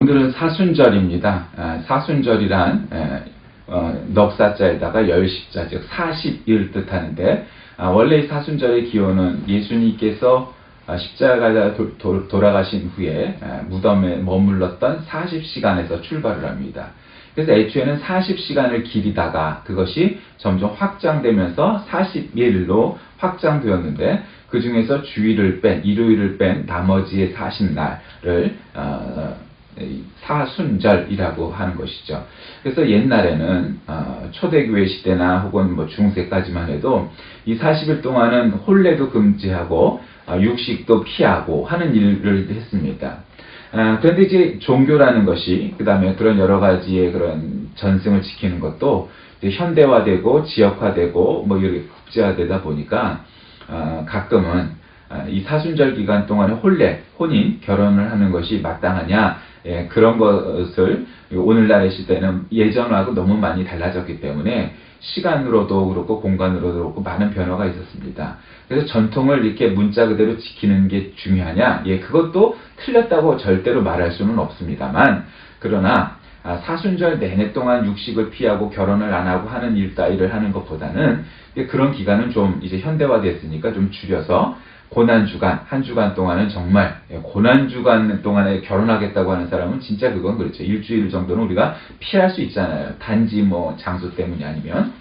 오늘은 사순절입니다. 사순절이란 넉사자에다가 열십자, 즉 40일 뜻하는데, 원래 이 사순절의 기원은 예수님께서 십자가에 돌아가신 후에 무덤에 머물렀던 40시간에서 출발을 합니다. 그래서 애초에는 40시간을 기리다가 그것이 점점 확장되면서 40일로 확장되었는데, 그 중에서 주일을 뺀, 일요일을 뺀 나머지의 40날을 사순절이라고 하는 것이죠. 그래서 옛날에는 초대교회 시대나 혹은 뭐 중세까지만 해도 이 40일 동안은 혼례도 금지하고 육식도 피하고 하는 일을 했습니다. 그런데 이제 종교라는 것이, 그 다음에 그런 여러 가지의 그런 전승을 지키는 것도 이제 현대화되고 지역화되고 뭐 이렇게 국제화되다 보니까 가끔은 이 사순절 기간 동안에 혼인, 결혼을 하는 것이 마땅하냐, 그런 것을 오늘날의 시대는 예전하고 너무 많이 달라졌기 때문에 시간으로도 그렇고 공간으로도 그렇고 많은 변화가 있었습니다. 그래서 전통을 이렇게 문자 그대로 지키는 게 중요하냐? 그것도 틀렸다고 절대로 말할 수는 없습니다만, 그러나 사순절 내내 동안 육식을 피하고 결혼을 안 하고 하는 일 따위를 하는 것보다는 그런 기간은 좀 이제 현대화됐으니까 좀 줄여서 고난주간, 한 주간 동안은 정말, 고난주간 동안에 결혼하겠다고 하는 사람은 진짜 그건 그렇죠. 일주일 정도는 우리가 피할 수 있잖아요. 단지 뭐 장소 때문이 아니면.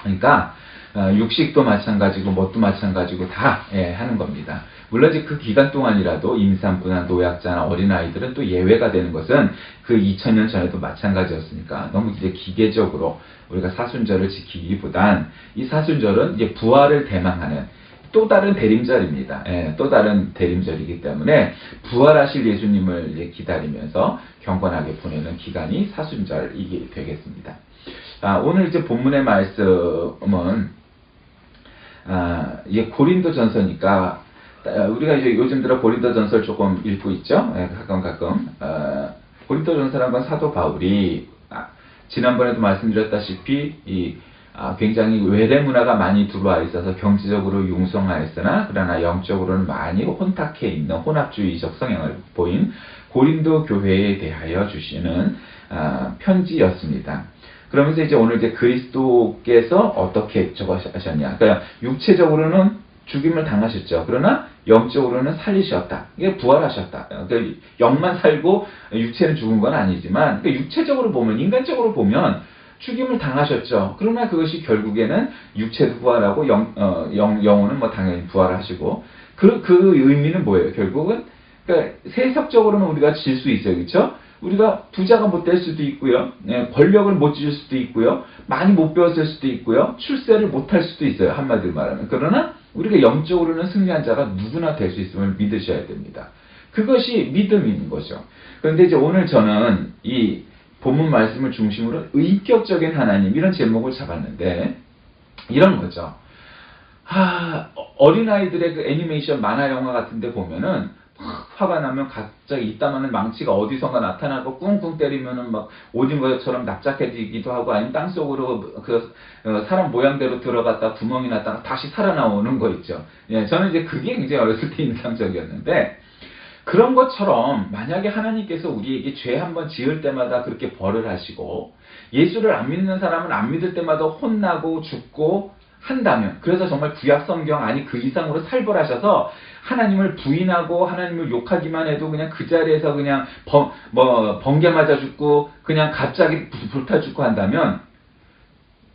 그러니까 육식도 마찬가지고 뭣도 마찬가지고 다 하는 겁니다. 물론 이제 그 기간 동안이라도 임산부나 노약자나 어린아이들은 또 예외가 되는 것은 그 2000년 전에도 마찬가지였으니까 너무 이제 기계적으로 우리가 사순절을 지키기보단 이 사순절은 이제 부활을 대망하는 또 다른 대림절입니다. 또 다른 대림절이기 때문에 부활하실 예수님을 기다리면서 경건하게 보내는 기간이 사순절이게 되겠습니다. 오늘 이제 본문의 말씀은 고린도전서니까 우리가 이제 요즘 들어 고린도전서를 조금 읽고 있죠. 가끔 고린도전서란 건 사도 바울이 지난번에도 말씀드렸다시피 굉장히 외래 문화가 많이 들어와 있어서 경제적으로 융성하였으나 그러나 영적으로는 많이 혼탁해 있는 혼합주의적 성향을 보인 고린도 교회에 대하여 주시는 편지였습니다. 그러면서 이제 오늘 이제 그리스도께서 어떻게 적으셨냐? 그러니까 육체적으로는 죽임을 당하셨죠. 그러나 영적으로는 살리셨다. 이게 부활하셨다. 그러니까 영만 살고 육체는 죽은 건 아니지만, 그러니까 육체적으로 보면, 인간적으로 보면 죽임을 당하셨죠. 그러나 그것이 결국에는 육체도 부활하고 영혼은 뭐 당연히 부활하시고 그 의미는 뭐예요? 결국은 그러니까 세속적으로는 우리가 질 수 있어요, 그렇죠? 우리가 부자가 못 될 수도 있고요, 권력을 못 쥐을 수도 있고요, 많이 못 배웠을 수도 있고요, 출세를 못 할 수도 있어요, 한마디로 말하면. 그러나 우리가 영적으로는 승리한 자가 누구나 될 수 있음을 믿으셔야 됩니다. 그것이 믿음인 거죠. 그런데 이제 오늘 저는 이 본문 말씀을 중심으로 인격적인 하나님, 이런 제목을 잡았는데 이런 거죠. 어린아이들의 그 애니메이션 만화 영화 같은 데 보면은 화가 나면 갑자기 이따마는 망치가 어디선가 나타나고 꿍꿍 때리면은 막 오징어처럼 납작해지기도 하고, 아니면 땅속으로 그 사람 모양대로 들어갔다 구멍이 났다가 다시 살아나오는 거 있죠. 저는 이제 그게 굉장히 어렸을 때 인상적이었는데, 그런 것처럼 만약에 하나님께서 우리에게 죄 한번 지을 때마다 그렇게 벌을 하시고 예수를 안 믿는 사람은 안 믿을 때마다 혼나고 죽고 한다면, 그래서 정말 구약 성경 아니 그 이상으로 살벌하셔서 하나님을 부인하고 하나님을 욕하기만 해도 그냥 그 자리에서 그냥 번개 맞아 죽고 그냥 갑자기 불타 죽고 한다면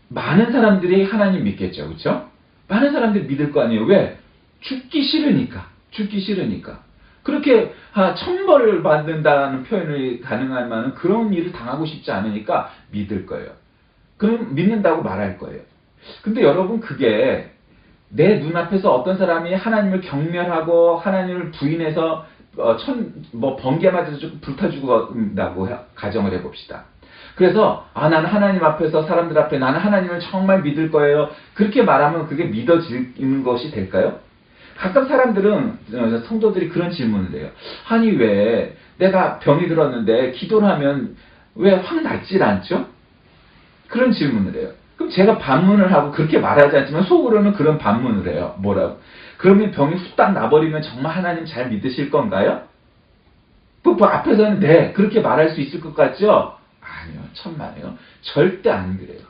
많은 사람들이 하나님 믿겠죠. 그렇죠? 많은 사람들이 믿을 거 아니에요. 왜? 죽기 싫으니까. 그렇게 천벌을 받는다는 표현이 가능할 만한 그런 일을 당하고 싶지 않으니까 믿을 거예요. 그럼 믿는다고 말할 거예요. 근데 여러분, 그게 내 눈앞에서 어떤 사람이 하나님을 경멸하고 하나님을 부인해서 번개 맞아서 불타 죽는다고 가정을 해봅시다. 그래서 나는 하나님 앞에서, 사람들 앞에 나는 하나님을 정말 믿을 거예요, 그렇게 말하면 그게 믿어지는 것이 될까요? 가끔 사람들은, 성도들이 그런 질문을 해요. 아니 왜 내가 병이 들었는데 기도를 하면 왜 확 낫질 않죠? 그런 질문을 해요. 그럼 제가 반문을 하고, 그렇게 말하지 않지만 속으로는 그런 반문을 해요. 뭐라고? 그러면 병이 후딱 나버리면 정말 하나님 잘 믿으실 건가요? 뭐 앞에서는 네, 그렇게 말할 수 있을 것 같죠? 아니요, 천만에요. 절대 안 그래요.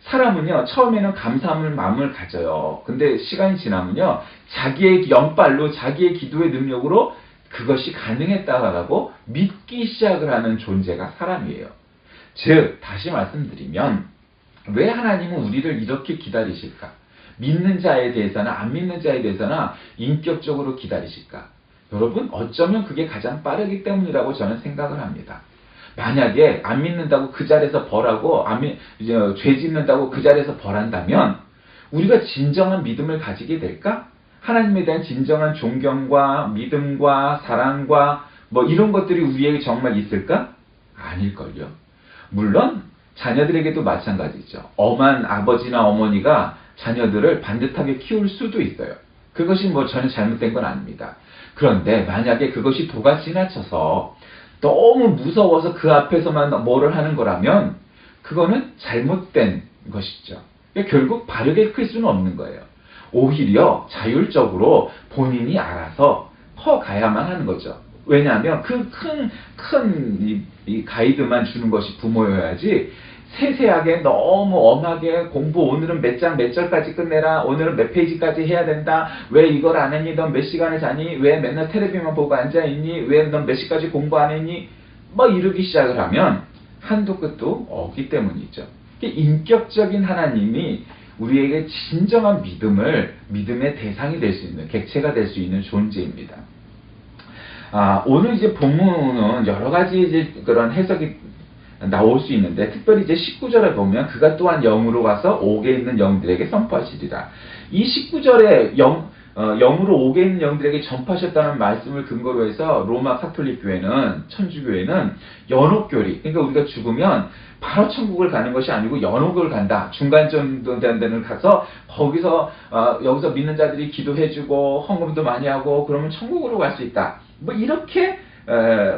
사람은요, 처음에는 감사함을 마음을 가져요. 근데 시간이 지나면요, 자기의 연빨로, 자기의 기도의 능력으로 그것이 가능했다라고 믿기 시작을 하는 존재가 사람이에요. 즉, 다시 말씀드리면, 왜 하나님은 우리를 이렇게 기다리실까? 믿는 자에 대해서나 안 믿는 자에 대해서나 인격적으로 기다리실까? 여러분, 어쩌면 그게 가장 빠르기 때문이라고 저는 생각을 합니다. 만약에 안 믿는다고 그 자리에서 벌하고 죄 짓는다고 그 자리에서 벌한다면 우리가 진정한 믿음을 가지게 될까? 하나님에 대한 진정한 존경과 믿음과 사랑과 뭐 이런 것들이 우리에게 정말 있을까? 아닐걸요. 물론 자녀들에게도 마찬가지죠. 엄한 아버지나 어머니가 자녀들을 반듯하게 키울 수도 있어요. 그것이 뭐 전혀 잘못된 건 아닙니다. 그런데 만약에 그것이 도가 지나쳐서 너무 무서워서 그 앞에서만 뭐를 하는 거라면 그거는 잘못된 것이죠. 결국 바르게 클 수는 없는 거예요. 오히려 자율적으로 본인이 알아서 커가야만 하는 거죠. 왜냐하면 그 큰 가이드만 주는 것이 부모여야지 세세하게 너무 엄하게 공부 오늘은 몇 장 몇 절까지 끝내라, 오늘은 몇 페이지까지 해야 된다, 왜 이걸 안 했니, 넌 몇 시간을 자니, 왜 맨날 텔레비만 보고 앉아있니, 왜 넌 몇 시까지 공부 안 했니, 뭐 이러기 시작을 하면 한도 끝도 없기 때문이죠. 인격적인 하나님이 우리에게 진정한 믿음의 대상이 될 수 있는, 객체가 될 수 있는 존재입니다. 오늘 이제 본문은 여러 가지 이제 그런 해석이 나올 수 있는데, 특별히 이제 19절에 보면 그가 또한 영으로 가서 옥에 있는 영들에게 선포하시리라. 이 19절에 영으로 옥에 있는 영들에게 전파하셨다는 말씀을 근거로 해서 로마 카톨릭 교회는, 천주교회는 연옥교리, 그러니까 우리가 죽으면 바로 천국을 가는 것이 아니고 연옥을 간다. 중간 정도 되는 데는 가서 거기서 여기서 믿는 자들이 기도해주고 헌금도 많이 하고 그러면 천국으로 갈 수 있다. 뭐 이렇게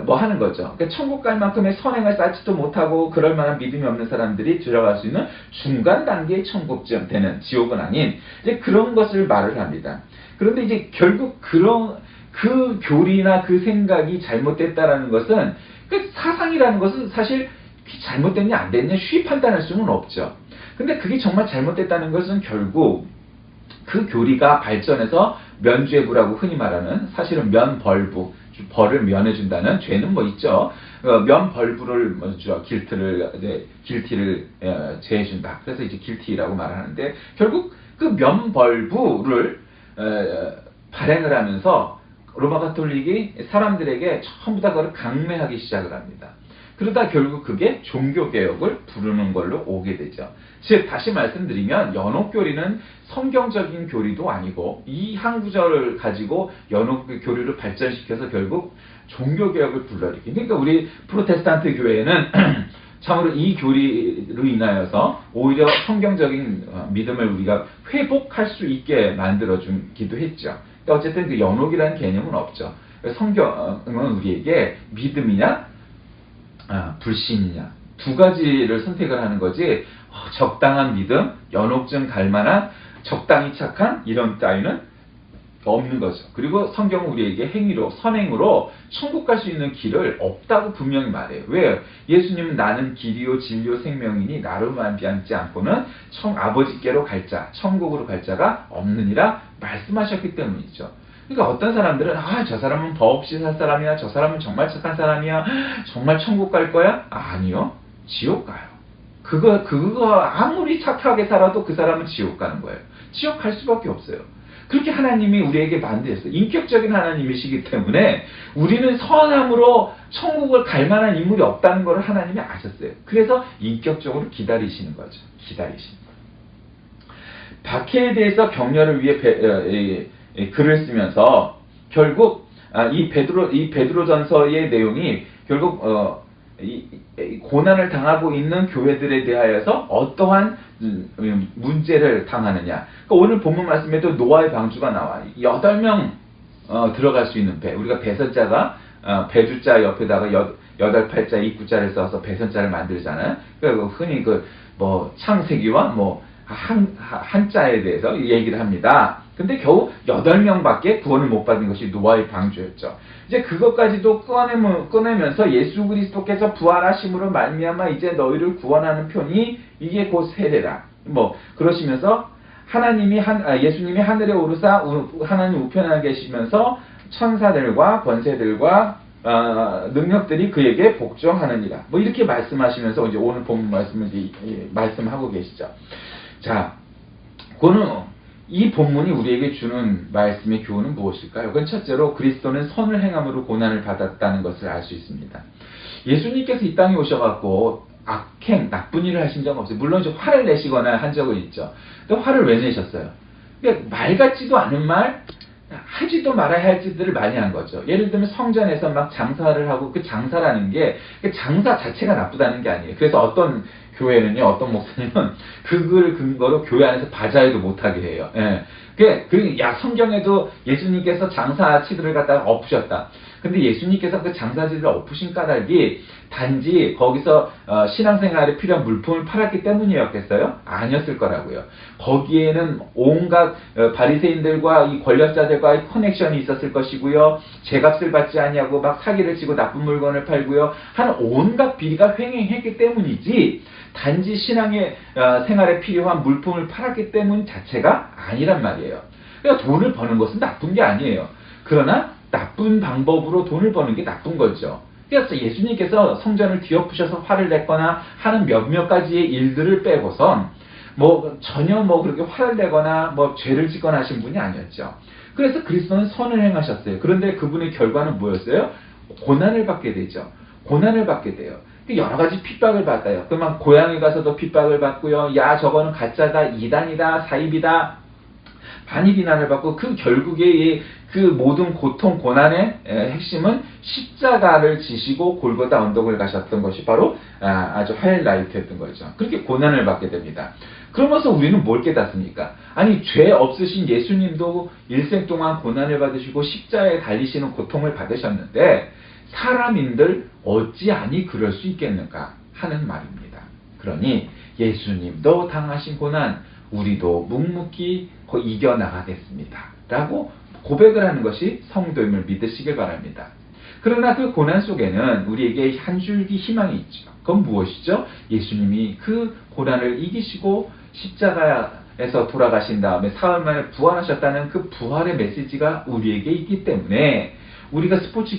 뭐 하는 거죠. 그러니까 천국 갈 만큼의 선행을 쌓지도 못하고 그럴 만한 믿음이 없는 사람들이 들어갈 수 있는 중간 단계의 천국쯤 되는, 지옥은 아닌 이제 그런 것을 말을 합니다. 그런데 이제 결국 그 교리나 그 생각이 잘못됐다라는 것은, 그 사상이라는 것은 사실 잘못됐냐 안 됐냐 쉽게 판단할 수는 없죠. 근데 그게 정말 잘못됐다는 것은 결국 그 교리가 발전해서 면죄부라고 흔히 말하는, 사실은 면벌부, 벌을 면해준다는, 죄는 뭐 있죠. 면벌부를 뭐죠, 길티를 제해준다. 그래서 이제 길티라고 말하는데, 결국 그 면벌부를 발행을 하면서 로마 가톨릭이 사람들에게 전부 다 그걸 강매하기 시작을 합니다. 그러다 결국 그게 종교개혁을 부르는 걸로 오게 되죠. 즉, 다시 말씀드리면 연옥교리는 성경적인 교리도 아니고 이 한 구절을 가지고 연옥교리를 발전시켜서 결국 종교개혁을 불러일으킨. 그러니까 우리 프로테스탄트 교회는 참으로 이 교리로 인하여서 오히려 성경적인 믿음을 우리가 회복할 수 있게 만들어주기도 했죠. 그러니까 어쨌든 그 연옥이라는 개념은 없죠. 성경은 우리에게 믿음이냐 불신이냐 두 가지를 선택을 하는 거지, 적당한 믿음, 연옥쯤 갈만한 적당히 착한 이런 따위는 없는 거죠. 그리고 성경은 우리에게 행위로, 선행으로 천국 갈 수 있는 길을 없다고 분명히 말해요. 왜요? 예수님은 나는 길이요 진리요 생명이니 나로만 비하지 않고는 아버지께로 갈 자, 천국으로 갈 자가 없느니라 말씀하셨기 때문이죠. 그러니까 어떤 사람들은 저 사람은 법 없이 살 사람이야, 저 사람은 정말 착한 사람이야, 정말 천국 갈 거야? 아니요, 지옥 가요. 그거 아무리 착하게 살아도 그 사람은 지옥 가는 거예요. 지옥 갈 수밖에 없어요. 그렇게 하나님이 우리에게 만드셨어요. 인격적인 하나님이시기 때문에 우리는 선함으로 천국을 갈 만한 인물이 없다는 걸 하나님이 아셨어요. 그래서 인격적으로 기다리시는 거죠. 기다리시는 거예요. 박해에 대해서 격려를 위해 글을 쓰면서 결국 이 베드로전서의 내용이 결국 고난을 당하고 있는 교회들에 대하여서 어떠한 문제를 당하느냐. 그러니까 오늘 본문 말씀에도 노아의 방주가 나와. 8명 들어갈 수 있는 배. 우리가 배선자가 배주자 옆에다가 8팔자 입구자를 써서 배선자를 만들잖아요. 그러니까 흔히 창세기와 한자에 대해서 얘기를 합니다. 근데 겨우 8명밖에 구원을 못 받은 것이 노아의 방주였죠. 이제 그것까지도 꺼내면서 예수 그리스도께서 부활하심으로 말미암아 이제 너희를 구원하는 편이 이게 곧 세례라. 뭐 그러시면서 예수님이 하늘에 오르사 하나님 우편에 계시면서 천사들과 권세들과 능력들이 그에게 복종하느니라. 뭐 이렇게 말씀하시면서 이제 오늘 본문 말씀하고 계시죠. 자, 이 본문이 우리에게 주는 말씀의 교훈은 무엇일까요? 그건 첫째로 그리스도는 선을 행함으로 고난을 받았다는 것을 알 수 있습니다. 예수님께서 이 땅에 오셔갖고 악행, 나쁜 일을 하신 적은 없어요. 물론 좀 화를 내시거나 한 적은 있죠. 근데 화를 왜 내셨어요? 그러니까 말 같지도 않은 말, 하지도 말아야 할 짓들을 많이 한 거죠. 예를 들면 성전에서 막 장사를 하고 그 장사라는 게 장사 자체가 나쁘다는 게 아니에요. 그래서 어떤 교회는요, 어떤 목사님은 그걸 근거로 교회 안에서 바자회도 못하게 해요. 예. 성경에도 예수님께서 장사치들을 갖다가 엎으셨다. 근데 예수님께서 그 장사치들을 엎으신 까닭이 단지 거기서 신앙생활에 필요한 물품을 팔았기 때문이었겠어요? 아니었을 거라고요. 거기에는 온갖 바리새인들과 이 권력자들과의 커넥션이 있었을 것이고요. 제값을 받지 아니하고 막 사기를 치고 나쁜 물건을 팔고요. 하는 온갖 비리가 횡행했기 때문이지 단지 신앙의 생활에 필요한 물품을 팔았기 때문 자체가 아니란 말이에요. 그러니까 돈을 버는 것은 나쁜 게 아니에요. 그러나 나쁜 방법으로 돈을 버는 게 나쁜 거죠. 그래서 예수님께서 성전을 뒤엎으셔서 화를 냈거나 하는 몇몇 가지의 일들을 빼고선 전혀 그렇게 화를 내거나 죄를 짓거나 하신 분이 아니었죠. 그래서 그리스도는 선을 행하셨어요. 그런데 그분의 결과는 뭐였어요? 고난을 받게 되죠. 고난을 받게 돼요. 여러 가지 핍박을 받아요. 그러면 고향에 가서도 핍박을 받고요. 야, 저거는 가짜다, 이단이다, 사입이다. 많이 비난을 받고 그 결국에 그 모든 고통, 고난의 핵심은 십자가를 지시고 골고다 언덕을 가셨던 것이 바로 아주 하이라이트였던 거죠. 그렇게 고난을 받게 됩니다. 그러면서 우리는 뭘 깨닫습니까? 아니, 죄 없으신 예수님도 일생 동안 고난을 받으시고 십자가에 달리시는 고통을 받으셨는데 사람인들 어찌하니 그럴 수 있겠는가 하는 말입니다. 그러니 예수님도 당하신 고난 우리도 묵묵히 이겨나가겠습니다. 라고 고백을 하는 것이 성도임을 믿으시길 바랍니다. 그러나 그 고난 속에는 우리에게 한 줄기 희망이 있죠. 그건 무엇이죠? 예수님이 그 고난을 이기시고 십자가에서 돌아가신 다음에 사흘 만에 부활하셨다는 그 부활의 메시지가 우리에게 있기 때문에 우리가 스포츠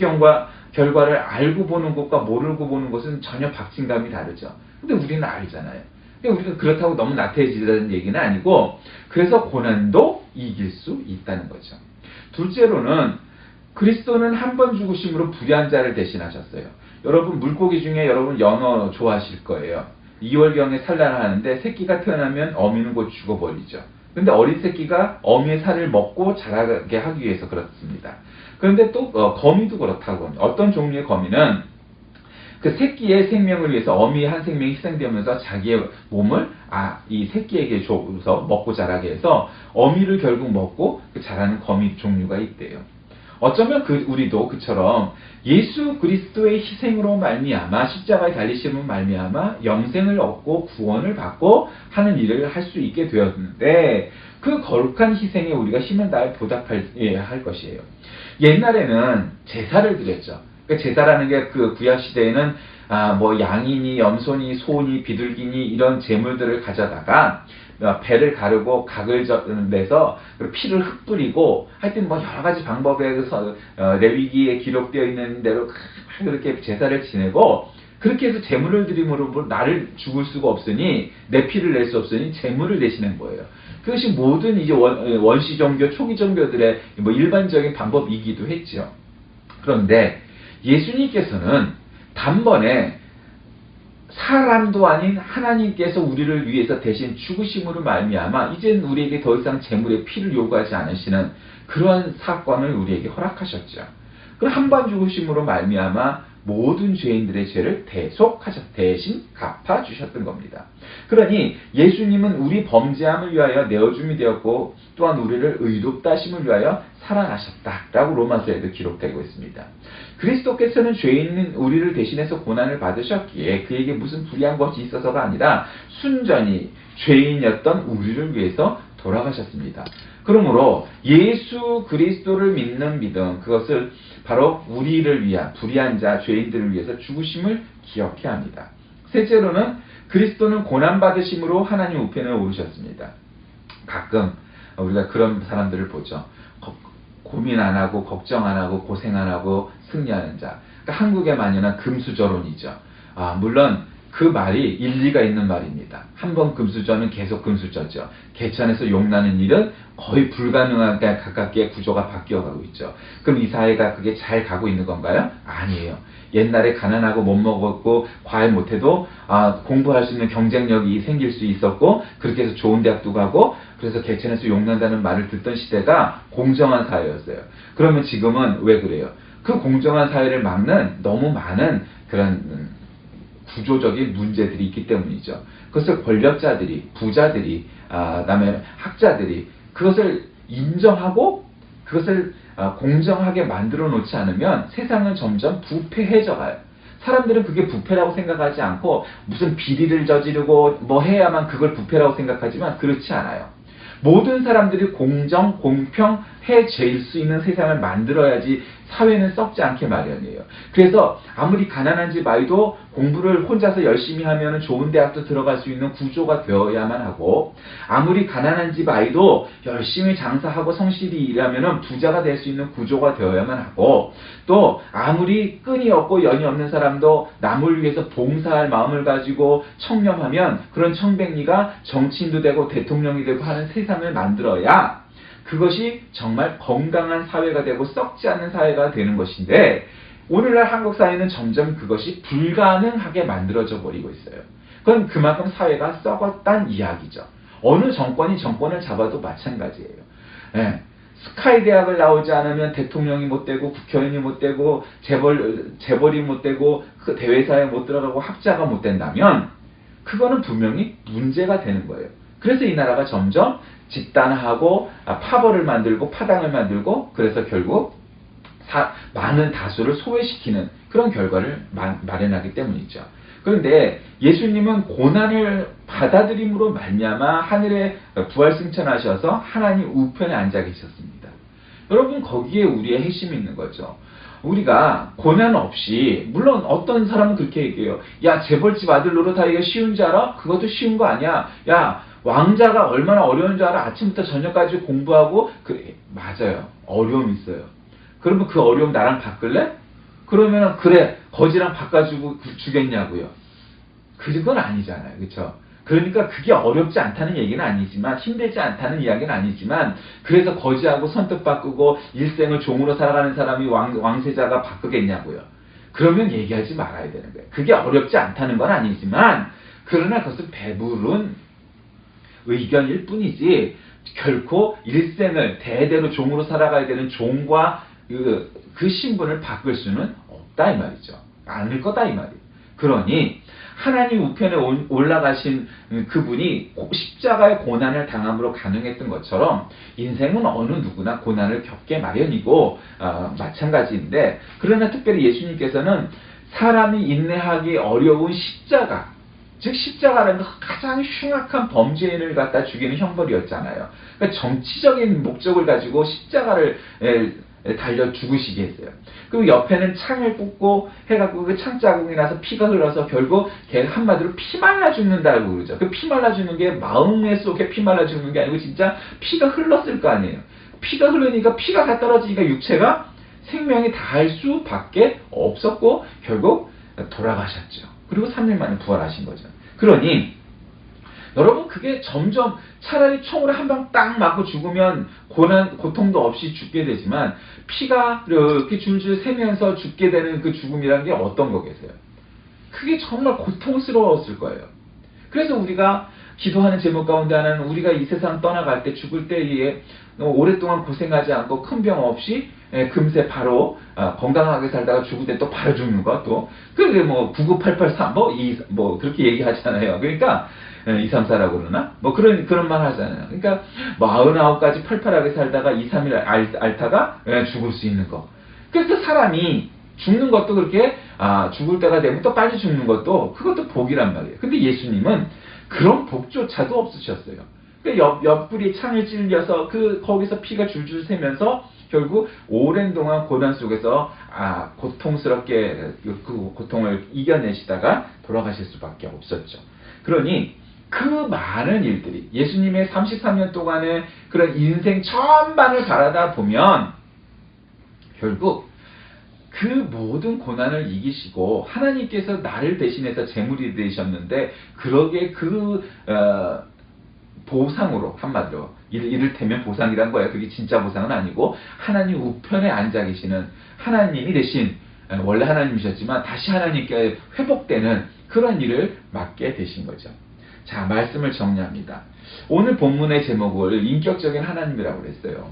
결과를 알고 보는 것과 모르고 보는 것은 전혀 박진감이 다르죠. 근데 우리는 알잖아요. 우리가 그렇다고 너무 나태해지다는 얘기는 아니고 그래서 고난도 이길 수 있다는 거죠. 둘째로는 그리스도는 한 번 죽으심으로 불의한 자를 대신하셨어요. 여러분 물고기 중에 여러분 연어 좋아하실 거예요. 2월경에 산란을 하는데 새끼가 태어나면 어미는 곧 죽어버리죠. 근데 어린 새끼가 어미의 살을 먹고 자라게 하기 위해서 그렇습니다. 그런데 또 거미도 그렇다고 합니다. 어떤 종류의 거미는 그 새끼의 생명을 위해서 어미의 한 생명이 희생되면서 자기의 몸을 이 새끼에게 줘서 먹고 자라게 해서 어미를 결국 먹고 자라는 거미 종류가 있대요. 어쩌면 우리도 그처럼 예수 그리스도의 희생으로 말미암아 십자가에 달리심으로 말미암아 영생을 얻고 구원을 받고 하는 일을 할 수 있게 되었는데 그 거룩한 희생에 우리가 힘을 다해 보답해야 할 것이에요. 옛날에는 제사를 드렸죠. 제사라는 게 그 구약 시대에는 양이니 염소니 소니 비둘기니 이런 제물들을 가져다가 배를 가르고 각을 내서 피를 흩뿌리고 하여튼 여러 가지 방법에 레위기에 기록되어 있는 대로 그렇게 제사를 지내고 그렇게 해서 제물을 드림으로 나를 죽을 수가 없으니 내 피를 낼 수 없으니 제물을 내시는 거예요. 그것이 모든 이제 원시 종교 초기 종교들의 일반적인 방법이기도 했죠. 그런데 예수님께서는 단번에 사람도 아닌 하나님께서 우리를 위해서 대신 죽으심으로 말미암아 이젠 우리에게 더 이상 제물의 피를 요구하지 않으시는 그러한 사건을 우리에게 허락하셨죠. 그럼 한 번 죽으심으로 말미암아 모든 죄인들의 죄를 대신 갚아주셨던 겁니다. 그러니 예수님은 우리 범죄함을 위하여 내어줌이 되었고 또한 우리를 의롭다 하심을 위하여 살아나셨다라고 로마서에도 기록되고 있습니다. 그리스도께서는 죄인인 우리를 대신해서 고난을 받으셨기에 그에게 무슨 불의한 것이 있어서가 아니라 순전히 죄인이었던 우리를 위해서 돌아가셨습니다. 그러므로 예수 그리스도를 믿는 믿음, 그것을 바로 우리를 위한 불의한 자, 죄인들을 위해서 죽으심을 기억해야 합니다. 셋째로는 그리스도는 고난받으심으로 하나님 우편에 오르셨습니다. 가끔 우리가 그런 사람들을 보죠. 고민 안 하고 걱정 안 하고 고생 안 하고 승리하는 자. 그러니까 한국의 만연한 금수저론이죠. 물론 그 말이 일리가 있는 말입니다. 한번 금수저는 계속 금수저죠. 개천에서 용나는 일은 거의 불가능하게 가깝게 구조가 바뀌어가고 있죠. 그럼 이 사회가 그게 잘 가고 있는 건가요? 아니에요. 옛날에 가난하고 못 먹었고 과외 못해도 공부할 수 있는 경쟁력이 생길 수 있었고 그렇게 해서 좋은 대학도 가고 그래서 개천에서 용난다는 말을 듣던 시대가 공정한 사회였어요. 그러면 지금은 왜 그래요? 그 공정한 사회를 막는 너무 많은 그런 구조적인 문제들이 있기 때문이죠. 그것을 권력자들이, 부자들이, 그다음에 학자들이 그것을 인정하고 그것을 공정하게 만들어 놓지 않으면 세상은 점점 부패해져 가요. 사람들은 그게 부패라고 생각하지 않고 무슨 비리를 저지르고 뭐 해야만 그걸 부패라고 생각하지만 그렇지 않아요. 모든 사람들이 공정, 공평해질 수 있는 세상을 만들어야지 사회는 썩지 않게 마련이에요. 그래서 아무리 가난한 집 아이도 공부를 혼자서 열심히 하면 좋은 대학도 들어갈 수 있는 구조가 되어야만 하고, 아무리 가난한 집 아이도 열심히 장사하고 성실히 일하면 부자가 될 수 있는 구조가 되어야만 하고, 또 아무리 끈이 없고 연이 없는 사람도 남을 위해서 봉사할 마음을 가지고 청렴하면 그런 청백리가 정치인도 되고 대통령이 되고 하는 세상을 만들어야 그것이 정말 건강한 사회가 되고 썩지 않는 사회가 되는 것인데, 오늘날 한국 사회는 점점 그것이 불가능하게 만들어져 버리고 있어요. 그건 그만큼 사회가 썩었단 이야기죠. 어느 정권이 정권을 잡아도 마찬가지예요. 예. 스카이 대학을 나오지 않으면 대통령이 못 되고 국회의원이 못 되고 재벌이 못 되고 그 대회사에 못 들어가고 학자가 못 된다면 그거는 분명히 문제가 되는 거예요. 그래서 이 나라가 점점 집단화하고 파벌을 만들고 파당을 만들고, 그래서 결국 많은 다수를 소외시키는 그런 결과를 마련하기 때문이죠. 그런데 예수님은 고난을 받아들임으로 말미암아 하늘에 부활승천하셔서 하나님 우편에 앉아 계셨습니다. 여러분, 거기에 우리의 핵심이 있는 거죠. 우리가 고난 없이, 물론 어떤 사람은 그렇게 얘기해요. 야, 재벌집 아들 노릇하기가 쉬운 줄 알아? 그것도 쉬운 거 아니야. 야, 왕자가 얼마나 어려운 줄 알아? 아침부터 저녁까지 공부하고. 맞아요. 어려움이 있어요. 그러면 그 어려움 나랑 바꿀래? 그러면 그래, 거지랑 바꿔주고 주겠냐고요. 그건 아니잖아요. 그렇죠? 그러니까 그게 어렵지 않다는 얘기는 아니지만, 힘들지 않다는 이야기는 아니지만, 그래서 거지하고 선뜻 바꾸고 일생을 종으로 살아가는 사람이 왕세자가 바꾸겠냐고요. 그러면 얘기하지 말아야 되는 거예요. 그게 어렵지 않다는 건 아니지만, 그러나 그것은 배부른 의견일 뿐이지 결코 일생을 대대로 종으로 살아가야 되는 종과 그 신분을 바꿀 수는 없다 이 말이죠. 않을 거다 이 말이에요. 그러니 하나님 우편에 올라가신 그분이 십자가의 고난을 당함으로 가능했던 것처럼 인생은 어느 누구나 고난을 겪게 마련이고 마찬가지인데, 그러나 특별히 예수님께서는 사람이 인내하기 어려운 십자가, 즉 십자가라는 건 가장 흉악한 범죄인을 갖다 죽이는 형벌이었잖아요. 그러니까 정치적인 목적을 가지고 십자가를 달려 죽으시게 했어요. 그리고 옆에는 창을 꽂고 해갖고 그 창 자국이 나서 피가 흘러서 결국 걔 한마디로 피 말라 죽는다고 그러죠. 그 피 말라 죽는 게 마음의 속에 피 말라 죽는 게 아니고 진짜 피가 흘렀을 거 아니에요. 피가 흐르니까 피가 다 떨어지니까 육체가 생명이 다할 수밖에 없었고 결국 돌아가셨죠. 그리고 3일 만에 부활하신 거죠. 그러니 여러분, 그게 점점 차라리 총으로 한 방 딱 맞고 죽으면 고통도 없이 죽게 되지만, 피가 이렇게 줄줄 새면서 죽게 되는 그 죽음이라는 게 어떤 거겠어요? 그게 정말 고통스러웠을 거예요. 그래서 우리가 기도하는 제목 가운데 하나는 우리가 이 세상 떠나갈 때, 죽을 때에 오랫동안 고생하지 않고 큰 병 없이 금세 바로 건강하게 살다가 죽을 때 또 바로 죽는 거 또 그게 뭐 99883 뭐 그렇게 얘기하잖아요. 그러니까 234라고 그러나 뭐 그런 말 하잖아요. 그러니까 뭐 99까지 팔팔하게 살다가 2, 3일 앓다가 죽을 수 있는 거. 그래서 사람이 죽는 것도 그렇게 죽을 때가 되면 또 빨리 죽는 것도 그것도 복이란 말이에요. 근데 예수님은 그런 복조차도 없으셨어요. 옆구리 창을 찔려서 거기서 피가 줄줄 새면서 결국 오랜 동안 고난 속에서 고통스럽게 그 고통을 이겨내시다가 돌아가실 수밖에 없었죠. 그러니 그 많은 일들이 예수님의 33년 동안의 그런 인생 전반을 바라다 보면 결국 그 모든 고난을 이기시고 하나님께서 나를 대신해서 제물이 되셨는데 그러게 보상으로 한마디로 이를테면 보상이란 거예요. 그게 진짜 보상은 아니고 하나님 우편에 앉아 계시는 하나님이 대신 원래 하나님이셨지만 다시 하나님께 회복되는 그런 일을 맡게 되신 거죠. 자, 말씀을 정리합니다. 오늘 본문의 제목을 인격적인 하나님이라고 그랬어요.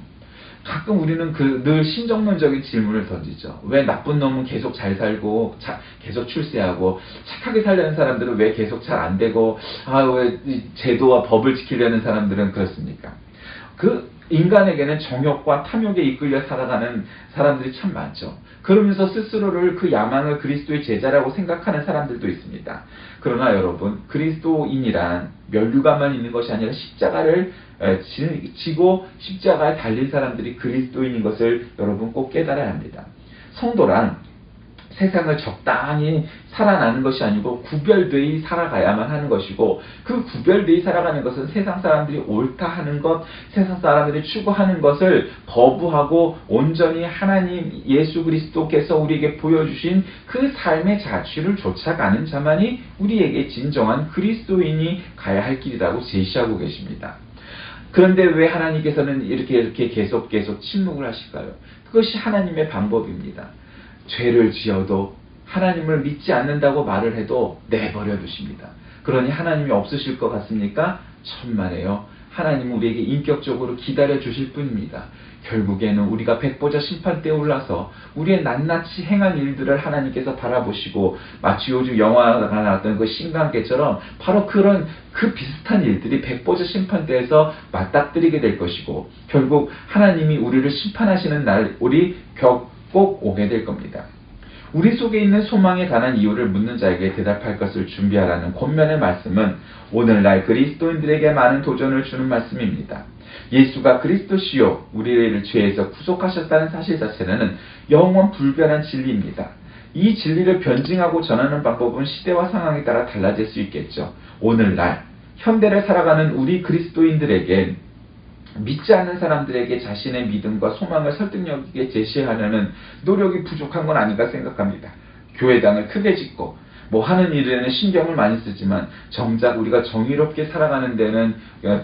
가끔 우리는 늘 신정론적인 질문을 던지죠. 왜 나쁜 놈은 계속 잘 살고 계속 출세하고 착하게 살려는 사람들은 왜 계속 잘 안 되고 왜 제도와 법을 지키려는 사람들은 그렇습니까? 인간에게는 정욕과 탐욕에 이끌려 살아가는 사람들이 참 많죠. 그러면서 스스로를 그 야망을 그리스도의 제자라고 생각하는 사람들도 있습니다. 그러나 여러분, 그리스도인이란 면류관만 있는 것이 아니라 십자가를 지고 십자가에 달린 사람들이 그리스도인인 것을 여러분 꼭 깨달아야 합니다. 성도란 세상을 적당히 살아나는 것이 아니고 구별되이 살아가야만 하는 것이고 그 구별되이 살아가는 것은 세상 사람들이 옳다 하는 것, 세상 사람들이 추구하는 것을 거부하고 온전히 하나님 예수 그리스도께서 우리에게 보여주신 그 삶의 자취를 쫓아가는 자만이 우리에게 진정한 그리스도인이 가야 할 길이라고 제시하고 계십니다. 그런데 왜 하나님께서는 이렇게 계속 침묵을 하실까요? 그것이 하나님의 방법입니다. 죄를 지어도 하나님을 믿지 않는다고 말을 해도 내버려 두십니다. 그러니 하나님이 없으실 것 같습니까? 천만에요. 하나님은 우리에게 인격적으로 기다려 주실 뿐입니다. 결국에는 우리가 백보자 심판대에 올라서 우리의 낱낱이 행한 일들을 하나님께서 바라보시고 마치 요즘 영화가 나왔던 그 신관계처럼 바로 그 비슷한 일들이 백보자 심판대에서 맞닥뜨리게 될 것이고 결국 하나님이 우리를 심판하시는 날 우리 꼭 오게 될 겁니다. 우리 속에 있는 소망에 관한 이유를 묻는 자에게 대답할 것을 준비하라는 권면의 말씀은 오늘날 그리스도인들에게 많은 도전을 주는 말씀입니다. 예수가 그리스도시요 우리를 죄에서 구속하셨다는 사실 자체는 영원 불변한 진리입니다. 이 진리를 변증하고 전하는 방법은 시대와 상황에 따라 달라질 수 있겠죠. 오늘날 현대를 살아가는 우리 그리스도인들에게 믿지 않는 사람들에게 자신의 믿음과 소망을 설득력 있게 제시하려는 노력이 부족한 건 아닌가 생각합니다. 교회당을 크게 짓고 하는 일에는 신경을 많이 쓰지만 정작 우리가 정의롭게 살아가는 데는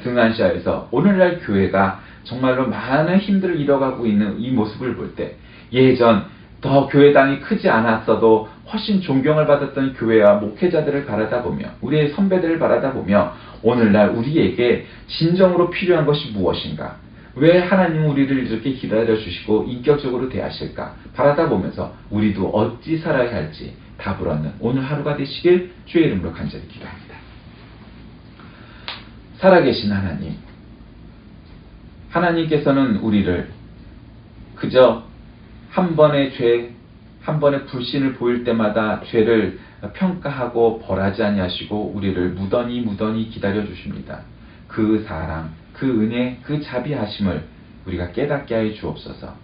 등한시하여서 오늘날 교회가 정말로 많은 힘들을 잃어가고 있는 이 모습을 볼 때 예전 더 교회당이 크지 않았어도 훨씬 존경을 받았던 교회와 목회자들을 바라다보며 우리의 선배들을 바라다보며 오늘날 우리에게 진정으로 필요한 것이 무엇인가? 왜 하나님은 우리를 이렇게 기다려주시고 인격적으로 대하실까? 바라다보면서 우리도 어찌 살아야 할지 답을 얻는 오늘 하루가 되시길 주의 이름으로 간절히 기도합니다. 살아계신 하나님, 하나님께서는 우리를 그저 한 번의 죄, 한 번의 불신을 보일 때마다 죄를 평가하고 벌하지 아니하시고 우리를 무던히 기다려 주십니다. 그 사랑, 그 은혜, 그 자비하심을 우리가 깨닫게 하여 주옵소서.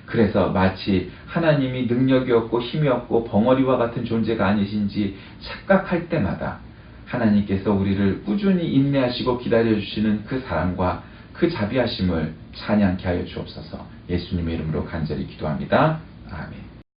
그래서 마치 하나님이 능력이 없고 힘이 없고 벙어리와 같은 존재가 아니신지 착각할 때마다 하나님께서 우리를 꾸준히 인내하시고 기다려 주시는 그 사랑과 그 자비하심을 찬양케 하여 주옵소서. 예수님의 이름으로 간절히 기도합니다. 아멘.